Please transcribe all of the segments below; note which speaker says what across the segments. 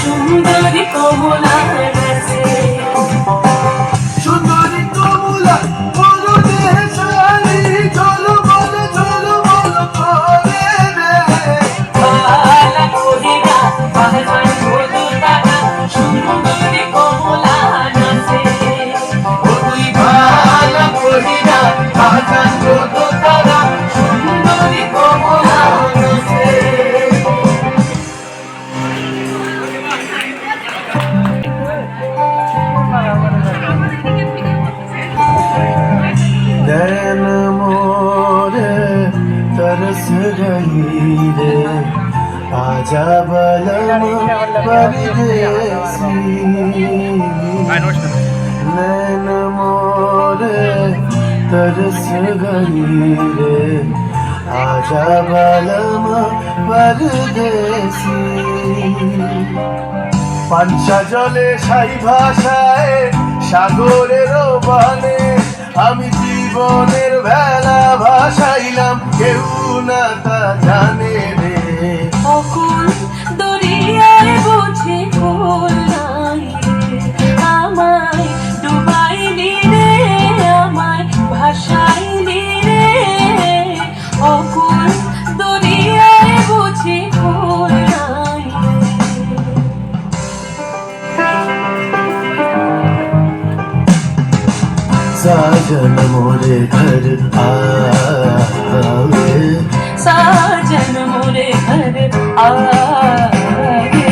Speaker 1: সুন্দরী কমলা সুন্দরী কমলা সুন্দরী কমলা বলো দেশালি চলো বলো করে রে ভালা কহিরা বাজান বধু তারা সুন্দরী কমলা নাচে ও তুই ভালা কহিরা বাজান বধু তারা সুন্দরী কমলা নাচে नैन मोरे तरस गई रे आजा बलम परदेसी नैन मोरे तरस गई रे आजा बलम परदेसी পাঞ্চা জলে সাই ভাষায় সাগরের বানে আমি জীবনের ভেলা ভাসাইলাম কেউ না তা জানে রে
Speaker 2: অকুল দরিয়ায় বুঝি কুল নাই আমায় ডুবাইলি রে আমায় ভাসাইলি রে অকুল দরিয়ায় বুঝি কুল নাই
Speaker 1: साजन मोरे घर आवे
Speaker 2: साजन मोरे घर आवे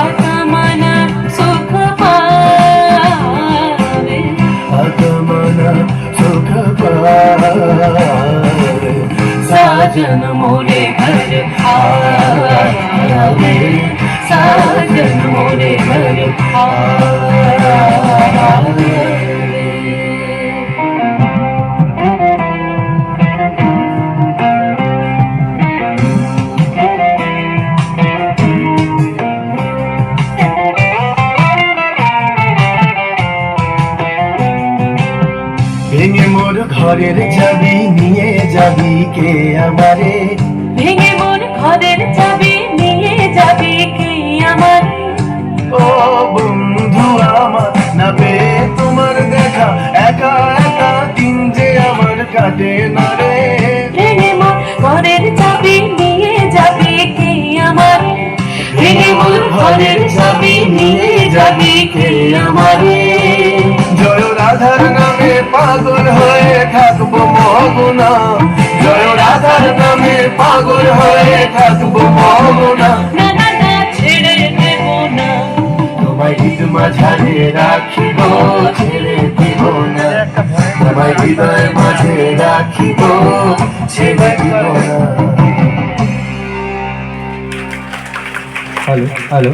Speaker 2: आत्मना सुख पावे
Speaker 1: आत्मना सुख पावे
Speaker 2: साजन मोरे घर आवे साजन मोरे घर आवे
Speaker 1: ভেঙে মোর ঘরের চাবি নিয়ে যাবি কে আমারে
Speaker 2: ভেঙে মোর ঘরের চাবি নিয়ে যাবি কে আমারে
Speaker 1: ও বন্ধু আমার না পেয়ে তোমার দেখা একা একা দিন যে আমার কাটে না রে
Speaker 2: ভেঙে মোর ঘরের চাবি নিয়ে যাবি কে আমারে ভেঙে মোর ঘরের চাবি নিয়ে যাবি কে আমারে
Speaker 1: জয় রাধার নামে পাগল হয়ে থাকবো মহগুনা জয় রাধার নামে পাগল হয়ে থাকবো মহগুনা
Speaker 2: না না না ছেড়ে দেব না
Speaker 1: তোমায় হৃদ মাঝারে রাখিব ছেড়ে দিব না তোমায় হৃদয় মাঝে রাখিব ছেড়ে দিব না হ্যালো হ্যালো